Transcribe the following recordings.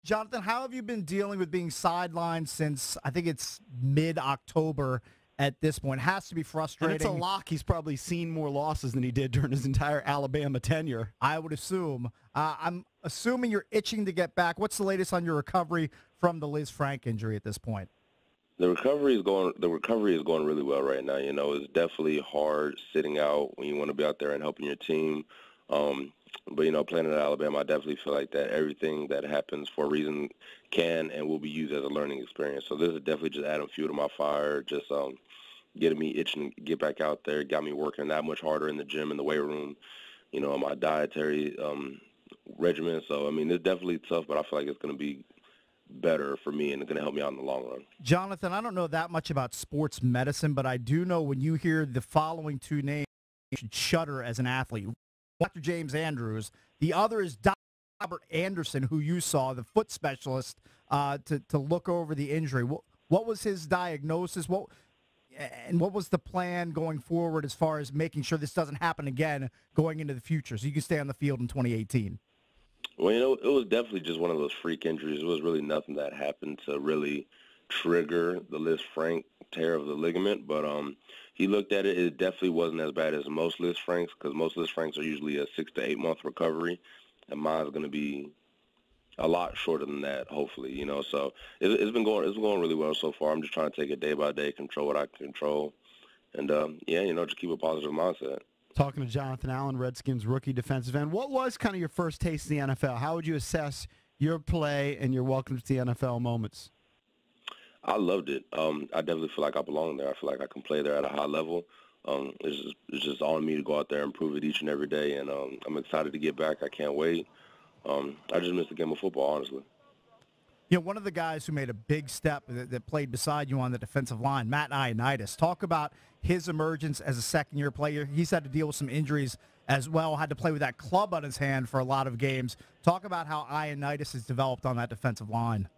Jonathan, how have you been dealing with being sidelined since I think it's mid-October at this point? It has to be frustrating. And it's a lock. He's probably seen more losses than he did during his entire Alabama tenure. I would assume. I'm assuming you're itching to get back. What's the latest on your recovery from the Liz Frank injury at this point? The recovery is going really well right now. You know, it's definitely hard sitting out when you want to be out there and helping your team. But, you know, playing at Alabama, I definitely feel like that everything that happens for a reason can and will be used as a learning experience. So this is definitely just adding fuel to my fire, just getting me itching to get back out there, got me working that much harder in the gym, in the weight room, you know, my dietary regimen. So, I mean, it's definitely tough, but I feel like it's going to be better for me and it's going to help me out in the long run. Jonathan, I don't know that much about sports medicine, but I do know when you hear the following two names, you should shudder as an athlete. Dr. James Andrews. The other is Dr. Robert Anderson, who you saw, the foot specialist, to look over the injury. What was his diagnosis? What was the plan going forward as far as making sure this doesn't happen again going into the future so you can stay on the field in 2018? Well, you know, it was definitely just one of those freak injuries. It was really nothing that happened to really trigger the Liz Frank tear of the ligament, but he looked at it. It definitely wasn't as bad as most Liz Franks because most Liz Franks are usually a 6 to 8 month recovery, and mine's going to be a lot shorter than that, hopefully. You know, so it's going really well so far. I'm just trying to take it day by day, control what I can control, and yeah, you know, just keep a positive mindset. Talking to Jonathan Allen, Redskins rookie defensive end. What was kind of your first taste of the NFL? How would you assess your play and your welcome to the NFL moments? I loved it. I definitely feel like I belong there. I feel like I can play there at a high level. It's just on me to go out there and prove it each and every day, and I'm excited to get back. I can't wait. I just missed the game of football, honestly. You know, one of the guys who made a big step that played beside you on the defensive line, Matt Ioannidis, talk about his emergence as a second-year player. He's had to deal with some injuries as well, had to play with that club on his hand for a lot of games. Talk about how Ioannidis has developed on that defensive line.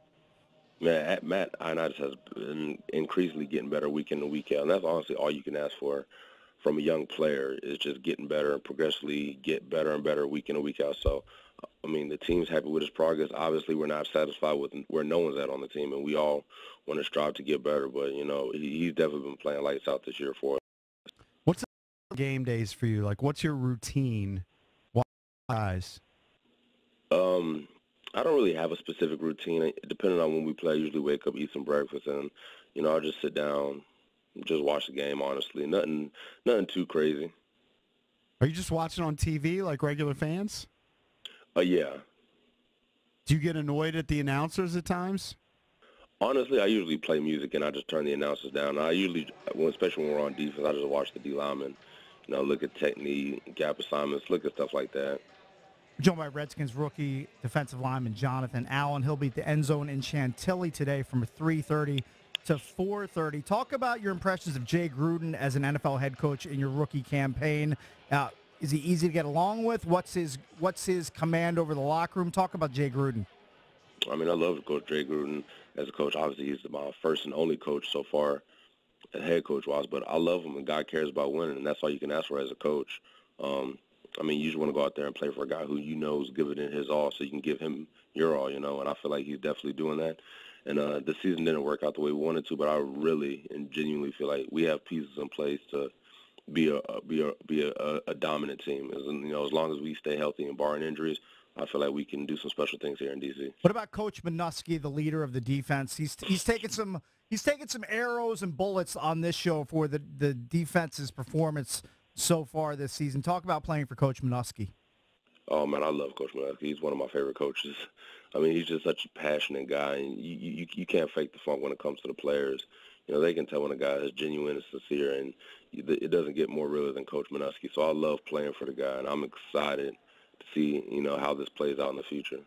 Man, Matt Ioannidis has been increasingly getting better week in and week out, and that's honestly all you can ask for from a young player is just getting better and progressively get better and better week in and week out. So, I mean, the team's happy with his progress. Obviously, we're not satisfied with where no one's at on the team, and we all want to strive to get better. But, you know, he's definitely been playing lights out this year for us. What's the game days for you? Like, what's your routine? Guys? I don't really have a specific routine. Depending on when we play, I usually wake up, eat some breakfast, and, you know, I'll just sit down, just watch the game, honestly. Nothing too crazy. Are you just watching on TV like regular fans? Yeah. Do you get annoyed at the announcers at times? Honestly, I usually play music and I just turn the announcers down. I usually, especially when we're on defense, I just watch the D linemen, you know, look at technique, gap assignments, look at stuff like that. We're joined by Redskins rookie defensive lineman Jonathan Allen. He'll be at the end zone in Chantilly today from 3:30 to 4:30. Talk about your impressions of Jay Gruden as an NFL head coach in your rookie campaign. Is he easy to get along with? What's his command over the locker room? Talk about Jay Gruden. I mean, I love Coach Jay Gruden as a coach. Obviously, he's my first and only coach so far, head coach-wise. But I love him, and God cares about winning, and that's all you can ask for as a coach. I mean, you just want to go out there and play for a guy who you know is giving it his all so you can give him your all, you know, and I feel like he's definitely doing that. And the season didn't work out the way we wanted to, but I really and genuinely feel like we have pieces in place to be a dominant team. You know, as long as we stay healthy and barring injuries, I feel like we can do some special things here in D.C. What about Coach Minuski, the leader of the defense? He's taken some arrows and bullets on this show for the defense's performance so far this season. Talk about playing for Coach Minuski. Oh, man, I love Coach Minuski. He's one of my favorite coaches. I mean, he's just such a passionate guy, and you can't fake the funk when it comes to the players. You know, they can tell when a guy is genuine and sincere, and it doesn't get more realer than Coach Minuski. So I love playing for the guy, and I'm excited to see, you know, how this plays out in the future.